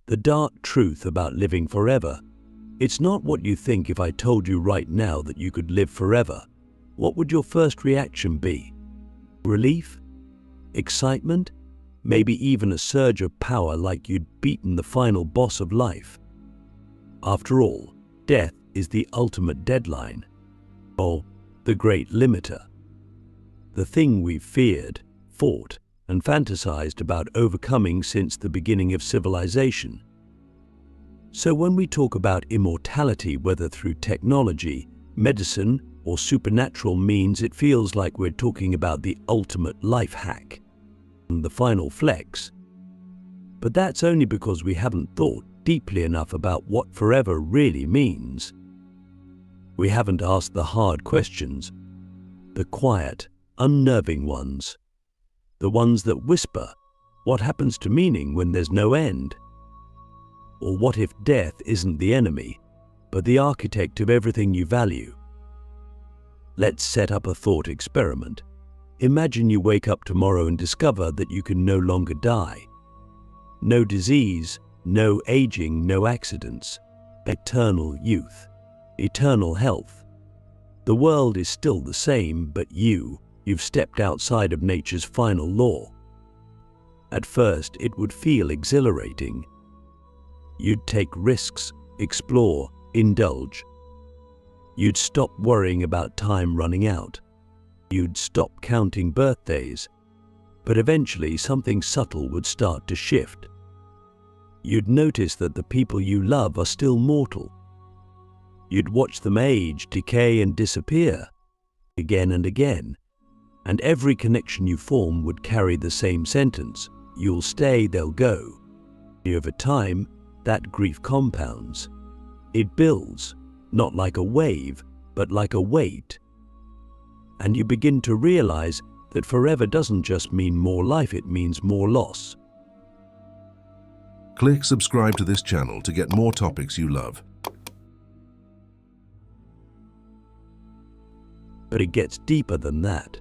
The dark truth about living forever. It's not what you think. If I told you right now that you could live forever, what would your first reaction be? Relief? Excitement? Maybe even a surge of power, like you'd beaten the final boss of life. After all, death is the ultimate deadline, or the great limiter. The thing we've feared, fought, and fantasized about overcoming since the beginning of civilization. So when we talk about immortality, whether through technology, medicine, or supernatural means, it feels like we're talking about the ultimate life hack, the final flex. But that's only because we haven't thought deeply enough about what forever really means. We haven't asked the hard questions, the quiet, unnerving ones, the ones that whisper, what happens to meaning when there's no end? Or what if death isn't the enemy, but the architect of everything you value? Let's set up a thought experiment. Imagine you wake up tomorrow and discover that you can no longer die. No disease, no aging, no accidents. Eternal youth, eternal health. The world is still the same, but you've stepped outside of nature's final law. At first, it would feel exhilarating. You'd take risks, explore, indulge. You'd stop worrying about time running out. You'd stop counting birthdays. But eventually something subtle would start to shift. You'd notice that the people you love are still mortal. You'd watch them age, decay, and disappear again and again. And every connection you form would carry the same sentence: you'll stay, they'll go. Over time, that grief compounds. It builds, not like a wave, but like a weight. And you begin to realize that forever doesn't just mean more life, it means more loss. Click subscribe to this channel to get more topics you love. But it gets deeper than that.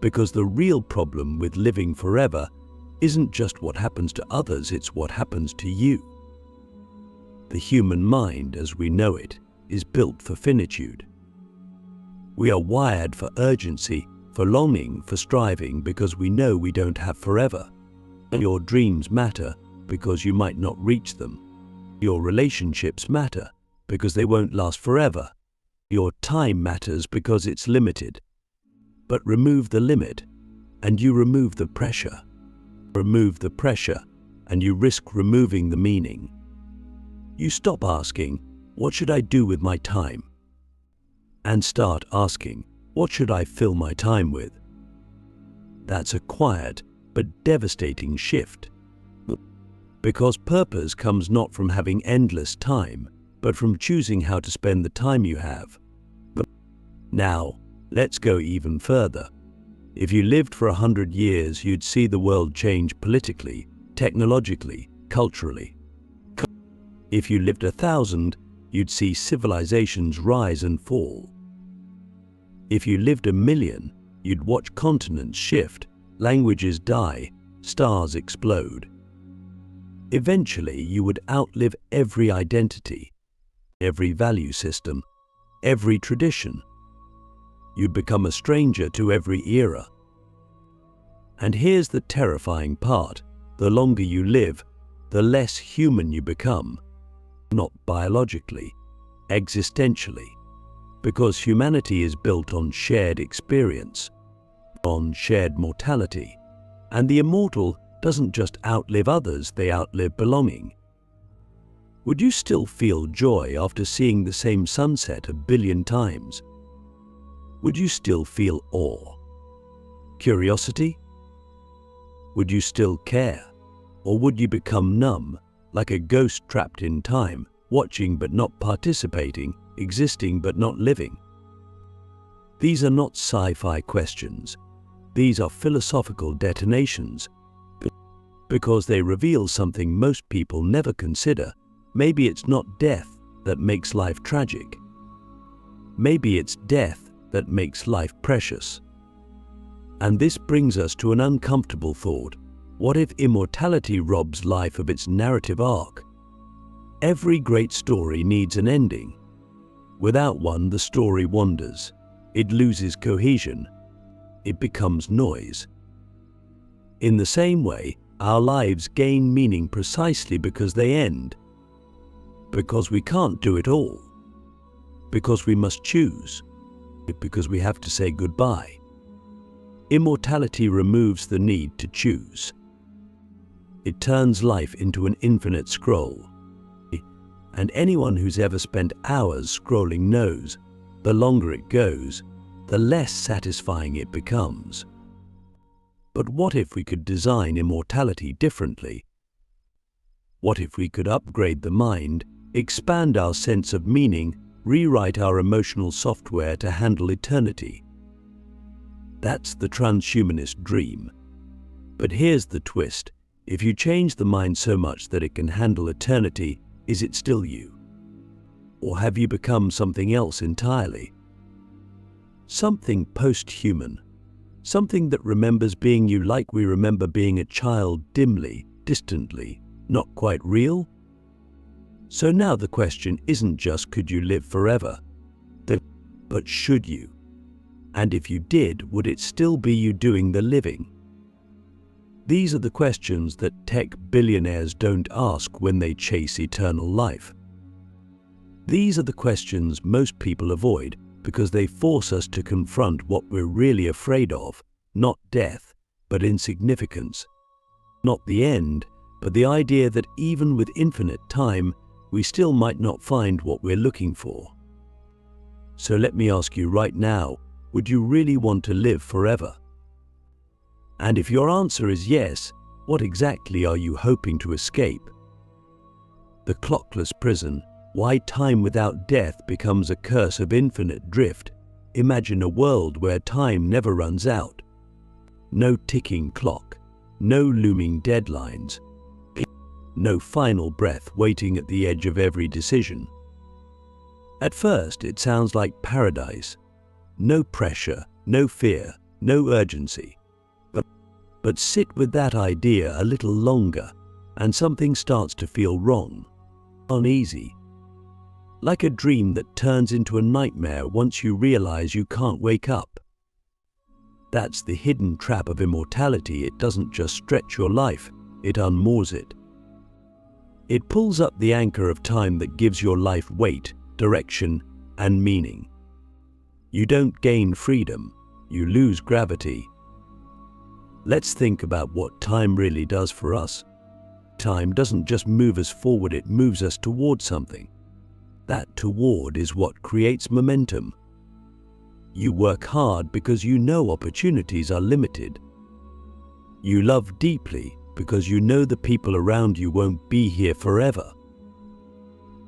Because the real problem with living forever isn't just what happens to others, it's what happens to you. The human mind, as we know it, is built for finitude. We are wired for urgency, for longing, for striving, because we know we don't have forever. Your dreams matter because you might not reach them. Your relationships matter because they won't last forever. Your time matters because it's limited. But remove the limit, and you remove the pressure. Remove the pressure, and you risk removing the meaning. You stop asking, what should I do with my time? And start asking, what should I fill my time with? That's a quiet but devastating shift. Because purpose comes not from having endless time, but from choosing how to spend the time you have. Now, let's go even further. If you lived for 100 years, you'd see the world change politically, technologically, culturally. If you lived 1,000, you'd see civilizations rise and fall. If you lived 1,000,000, you'd watch continents shift, languages die, stars explode. Eventually, you would outlive every identity, every value system, every tradition. You'd become a stranger to every era. And here's the terrifying part: the longer you live, the less human you become. Not biologically, existentially. Because humanity is built on shared experience, on shared mortality. And the immortal doesn't just outlive others, they outlive belonging. Would you still feel joy after seeing the same sunset 1,000,000,000 times? Would you still feel awe? Curiosity? Would you still care? Or would you become numb, like a ghost trapped in time, watching but not participating, existing but not living? These are not sci-fi questions. These are philosophical detonations. Because they reveal something most people never consider. Maybe it's not death that makes life tragic. Maybe it's death that makes life precious. And this brings us to an uncomfortable thought. What if immortality robs life of its narrative arc? Every great story needs an ending. Without one, the story wanders. It loses cohesion. It becomes noise. In the same way, our lives gain meaning precisely because they end. Because we can't do it all. Because we must choose. Because we have to say goodbye. Immortality removes the need to choose. It turns life into an infinite scroll. And anyone who's ever spent hours scrolling knows, the longer it goes, the less satisfying it becomes. But what if we could design immortality differently? What if we could upgrade the mind, expand our sense of meaning, rewrite our emotional software to handle eternity? That's the transhumanist dream. But here's the twist. If you change the mind so much that it can handle eternity, is it still you? Or have you become something else entirely? Something post-human. Something that remembers being you like we remember being a child, dimly, distantly, not quite real? So now the question isn't just could you live forever, but should you? And if you did, would it still be you doing the living? These are the questions that tech billionaires don't ask when they chase eternal life. These are the questions most people avoid because they force us to confront what we're really afraid of, not death, but insignificance. Not the end, but the idea that even with infinite time, we still might not find what we're looking for. So let me ask you right now, would you really want to live forever? And if your answer is yes, what exactly are you hoping to escape? The clockless prison, why time without death becomes a curse of infinite drift. Imagine a world where time never runs out. No ticking clock, no looming deadlines, no final breath waiting at the edge of every decision. At first, it sounds like paradise. No pressure, no fear, no urgency. But sit with that idea a little longer, and something starts to feel wrong, uneasy. Like a dream that turns into a nightmare once you realize you can't wake up. That's the hidden trap of immortality. It doesn't just stretch your life, it unmoors it. It pulls up the anchor of time that gives your life weight, direction, and meaning. You don't gain freedom, you lose gravity. Let's think about what time really does for us. Time doesn't just move us forward, it moves us towards something. That toward is what creates momentum. You work hard because you know opportunities are limited. You love deeply because you know the people around you won't be here forever.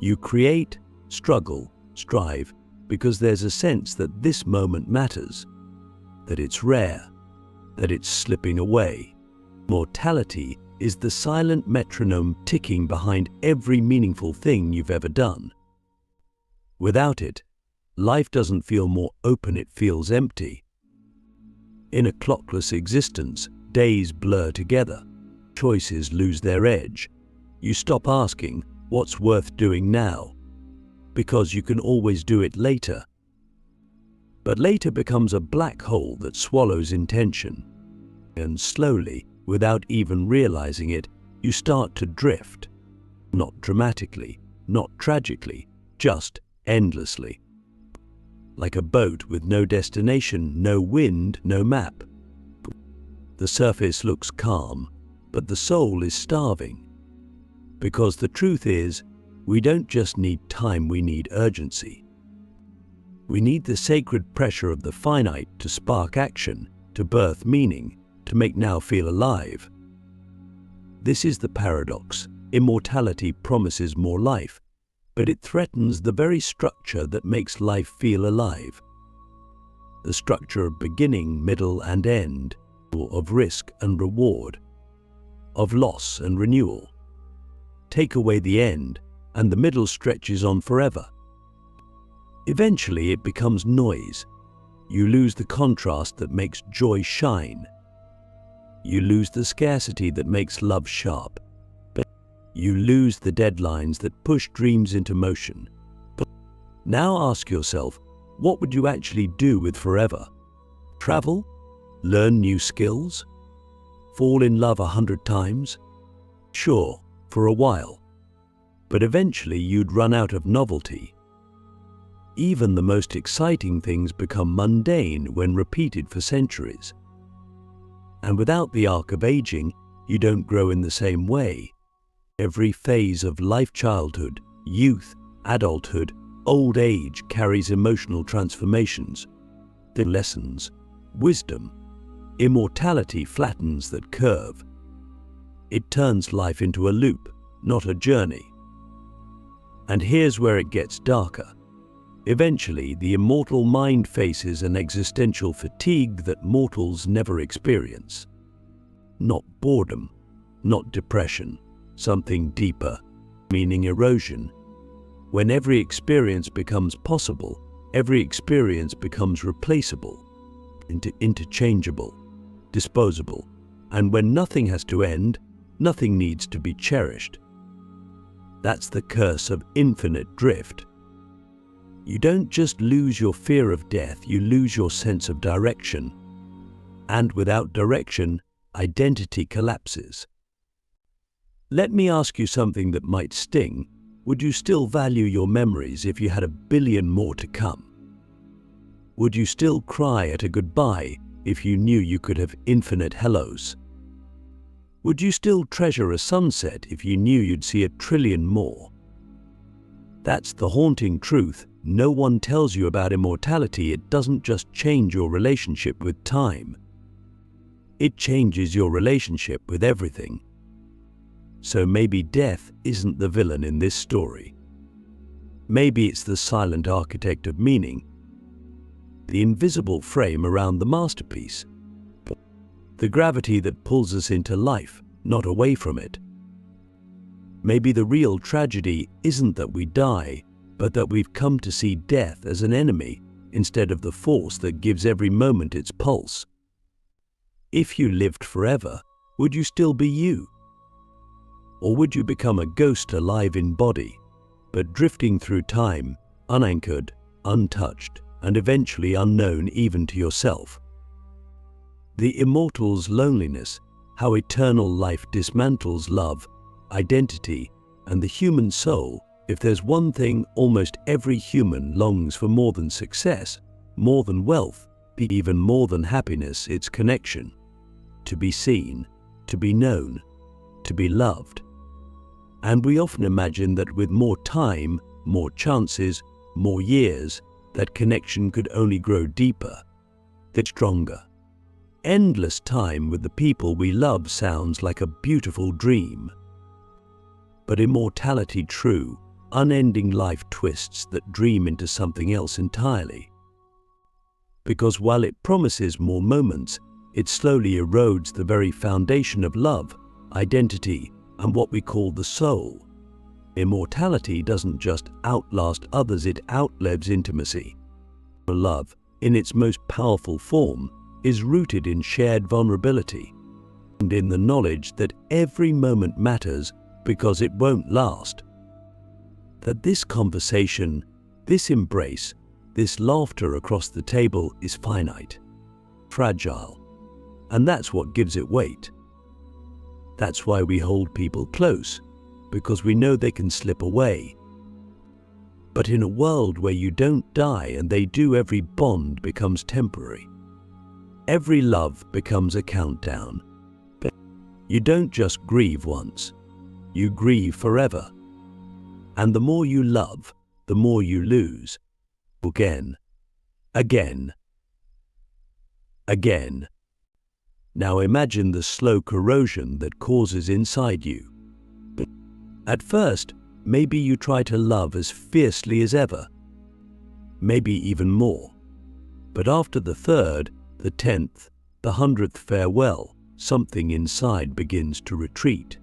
You create, struggle, strive because there's a sense that this moment matters, that it's rare, that it's slipping away. Mortality is the silent metronome ticking behind every meaningful thing you've ever done. Without it, life doesn't feel more open, it feels empty. In a clockless existence, days blur together, choices lose their edge. You stop asking, what's worth doing now? Because you can always do it later. But later becomes a black hole that swallows intention. And slowly, without even realizing it, you start to drift. Not dramatically, not tragically, just endlessly. Like a boat with no destination, no wind, no map. The surface looks calm, but the soul is starving. Because the truth is, we don't just need time, we need urgency. We need the sacred pressure of the finite to spark action, to birth meaning, to make now feel alive. This is the paradox. Immortality promises more life, but it threatens the very structure that makes life feel alive. The structure of beginning, middle, and end, of risk and reward, of loss and renewal. Take away the end, and the middle stretches on forever. Eventually, it becomes noise. You lose the contrast that makes joy shine. You lose the scarcity that makes love sharp. You lose the deadlines that push dreams into motion. Now ask yourself, what would you actually do with forever? Travel? Learn new skills? Fall in love 100 times? Sure, for a while. But eventually you'd run out of novelty. Even the most exciting things become mundane when repeated for centuries. And without the arc of aging, you don't grow in the same way. Every phase of life, childhood, youth, adulthood, old age, carries emotional transformations, the lessons, wisdom. Immortality flattens that curve. It turns life into a loop, not a journey. And here's where it gets darker. Eventually, the immortal mind faces an existential fatigue that mortals never experience. Not boredom, not depression, something deeper, meaning erosion. When every experience becomes possible, every experience becomes replaceable, interchangeable, disposable, and when nothing has to end, nothing needs to be cherished. That's the curse of infinite drift. You don't just lose your fear of death, you lose your sense of direction. And without direction, identity collapses. Let me ask you something that might sting. Would you still value your memories if you had 1 billion more to come? Would you still cry at a goodbye if you knew you could have infinite hellos? Would you still treasure a sunset if you knew you'd see 1 trillion more? That's the haunting truth. No one tells you about immortality. It doesn't just change your relationship with time. It changes your relationship with everything. So maybe death isn't the villain in this story. Maybe it's the silent architect of meaning, the invisible frame around the masterpiece, the gravity that pulls us into life, not away from it. Maybe the real tragedy isn't that we die, but that we've come to see death as an enemy instead of the force that gives every moment its pulse. If you lived forever, would you still be you? Or would you become a ghost alive in body, but drifting through time, unanchored, untouched, and eventually unknown even to yourself? The immortal's loneliness, how eternal life dismantles love, identity, and the human soul. If there's one thing almost every human longs for more than success, more than wealth, even more than happiness, it's connection. To be seen, to be known, to be loved. And we often imagine that with more time, more chances, more years, that connection could only grow deeper, that stronger. Endless time with the people we love sounds like a beautiful dream. But immortality true, unending life twists that dream into something else entirely. Because while it promises more moments, it slowly erodes the very foundation of love, identity, and what we call the soul. Immortality doesn't just outlast others, it outlives intimacy. Love, in its most powerful form, is rooted in shared vulnerability and in the knowledge that every moment matters because it won't last. That this conversation, this embrace, this laughter across the table is finite, fragile, and that's what gives it weight. That's why we hold people close, because we know they can slip away. But in a world where you don't die and they do, every bond becomes temporary. Every love becomes a countdown. You don't just grieve once, you grieve forever. And the more you love, the more you lose. Again, again, again. Now imagine the slow corrosion that causes inside you. At first, maybe you try to love as fiercely as ever, maybe even more. But after the 3rd, the 10th, the 100th farewell, something inside begins to retreat.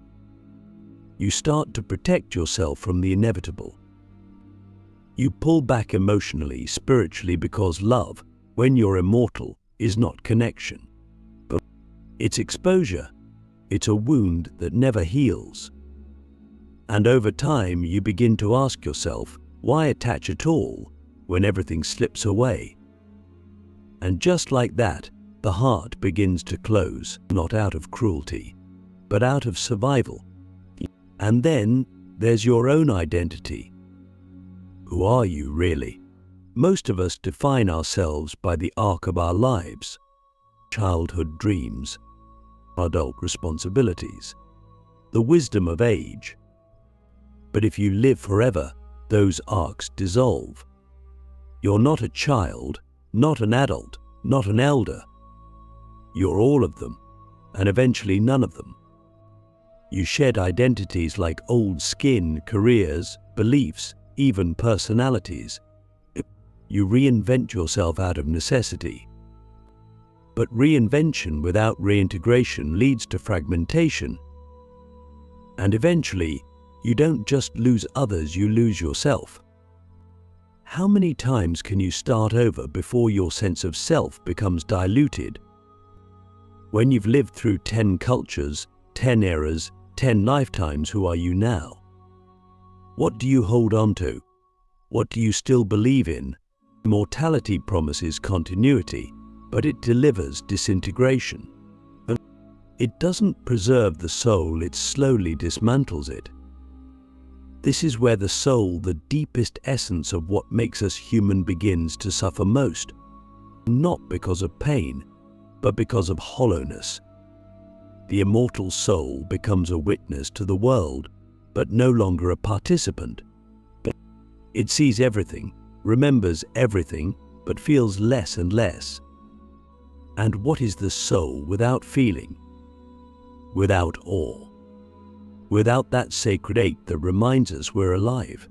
You start to protect yourself from the inevitable. You pull back emotionally, spiritually, because love, when you're immortal, is not connection, but It's exposure. It's a wound that never heals. And over time, you begin to ask yourself, why attach at all when everything slips away? And just like that, the heart begins to close, not out of cruelty, but out of survival. And then there's your own identity. Who are you really? Most of us define ourselves by the arc of our lives, childhood dreams, adult responsibilities, the wisdom of age. But if you live forever, those arcs dissolve. You're not a child, not an adult, not an elder. You're all of them, and eventually none of them. You shed identities like old skin, careers, beliefs, even personalities. You reinvent yourself out of necessity. But reinvention without reintegration leads to fragmentation. And eventually, you don't just lose others, you lose yourself. How many times can you start over before your sense of self becomes diluted? When you've lived through 10 cultures, 10 eras, 10 lifetimes, who are you now? What do you hold on to? What do you still believe in? Immortality promises continuity, but it delivers disintegration. It doesn't preserve the soul, it slowly dismantles it. This is where the soul, the deepest essence of what makes us human, begins to suffer most. Not because of pain, but because of hollowness. The immortal soul becomes a witness to the world, but no longer a participant. It sees everything, remembers everything, but feels less and less. And what is the soul without feeling? Without awe? Without that sacred ache that reminds us we're alive?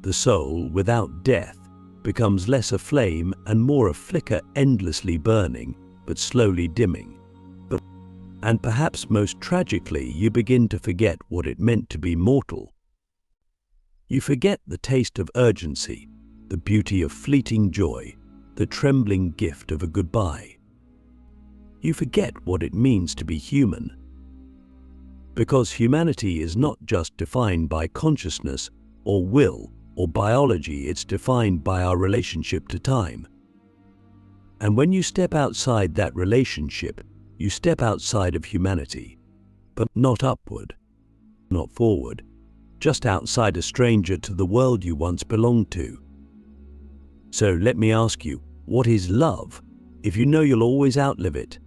The soul, without death, becomes less a flame and more a flicker, endlessly burning, but slowly dimming. And perhaps most tragically, you begin to forget what it meant to be mortal. You forget the taste of urgency, the beauty of fleeting joy, the trembling gift of a goodbye. You forget what it means to be human. Because humanity is not just defined by consciousness or will or biology, it's defined by our relationship to time. And when you step outside that relationship, you step outside of humanity, but not upward, not forward, just outside, a stranger to the world you once belonged to. So let me ask you, what is love if you know you'll always outlive it?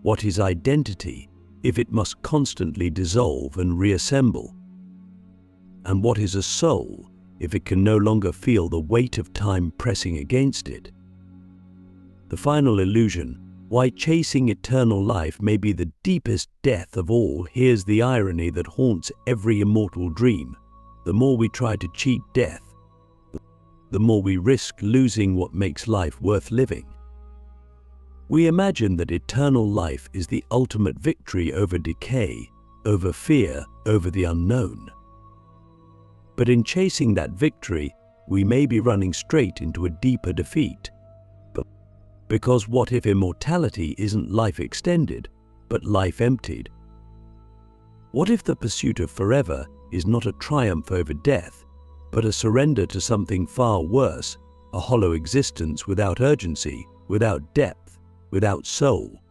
What is identity if it must constantly dissolve and reassemble? And what is a soul if it can no longer feel the weight of time pressing against it? The final illusion, why chasing eternal life may be the deepest death of all. Here's the irony that haunts every immortal dream. The more we try to cheat death, the more we risk losing what makes life worth living. We imagine that eternal life is the ultimate victory over decay, over fear, over the unknown. But in chasing that victory, we may be running straight into a deeper defeat. Because what if immortality isn't life extended, but life emptied? What if the pursuit of forever is not a triumph over death, but a surrender to something far worse, a hollow existence without urgency, without depth, without soul?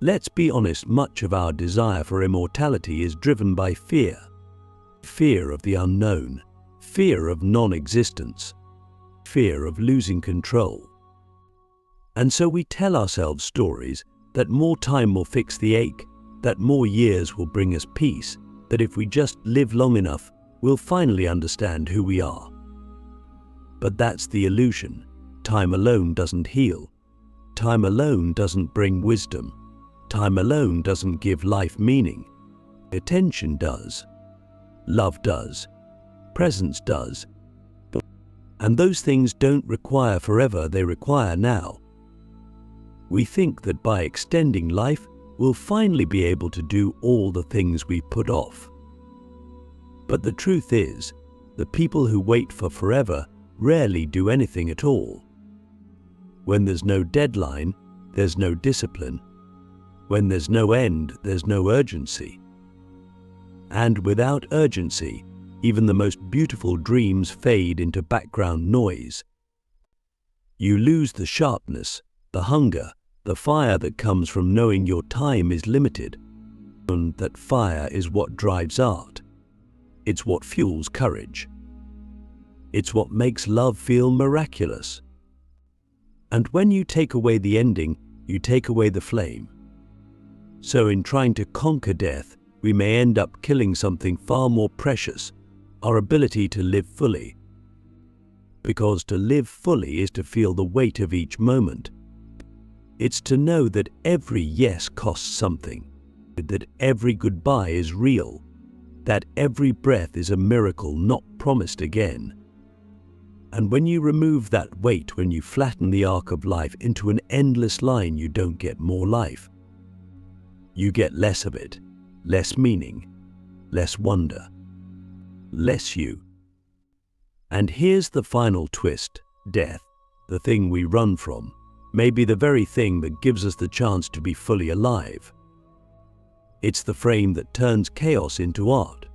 Let's be honest, much of our desire for immortality is driven by fear. Fear of the unknown, fear of non-existence, fear of losing control. And so we tell ourselves stories that more time will fix the ache, that more years will bring us peace, that if we just live long enough, we'll finally understand who we are. But that's the illusion. Time alone doesn't heal. Time alone doesn't bring wisdom. Time alone doesn't give life meaning. Attention does. Love does. Presence does. And those things don't require forever, they require now. We think that by extending life, we'll finally be able to do all the things we put off. But the truth is, the people who wait for forever rarely do anything at all. When there's no deadline, there's no discipline. When there's no end, there's no urgency. And without urgency, even the most beautiful dreams fade into background noise. You lose the sharpness, the hunger, the fire that comes from knowing your time is limited. And that fire is what drives art. It's what fuels courage. It's what makes love feel miraculous. And when you take away the ending, you take away the flame. So in trying to conquer death, we may end up killing something far more precious, our ability to live fully. Because to live fully is to feel the weight of each moment. It's to know that every yes costs something, that every goodbye is real, that every breath is a miracle not promised again. And when you remove that weight, when you flatten the arc of life into an endless line, you don't get more life. You get less of it, less meaning, less wonder, less you. And here's the final twist: death, the thing we run from, may be the very thing that gives us the chance to be fully alive. It's the frame that turns chaos into art.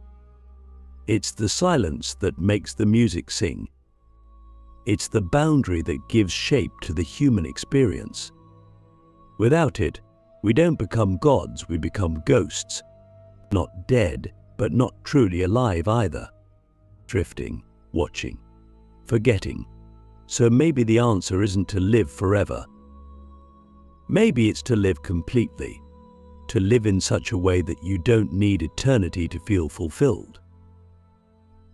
It's the silence that makes the music sing. It's the boundary that gives shape to the human experience. Without it, we don't become gods, we become ghosts. Not dead, but not truly alive either. Drifting, watching, forgetting. So maybe the answer isn't to live forever. Maybe it's to live completely. To live in such a way that you don't need eternity to feel fulfilled.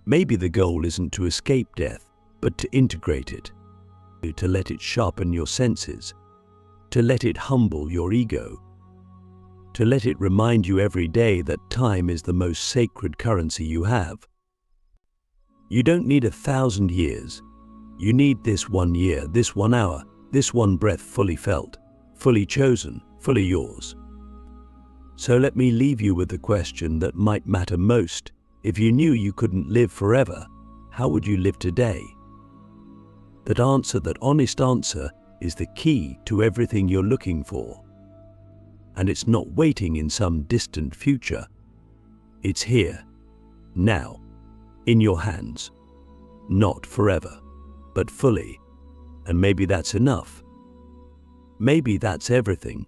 Maybe the goal isn't to escape death, but to integrate it. To let it sharpen your senses. To let it humble your ego. To let it remind you every day that time is the most sacred currency you have. You don't need 1,000 years. You need this 1 year, this 1 hour, this one breath fully felt, fully chosen, fully yours. So let me leave you with the question that might matter most. If you knew you couldn't live forever, how would you live today? That honest answer, is the key to everything you're looking for. And it's not waiting in some distant future. It's here, now, in your hands. Not forever, but fully. And maybe that's enough. Maybe that's everything.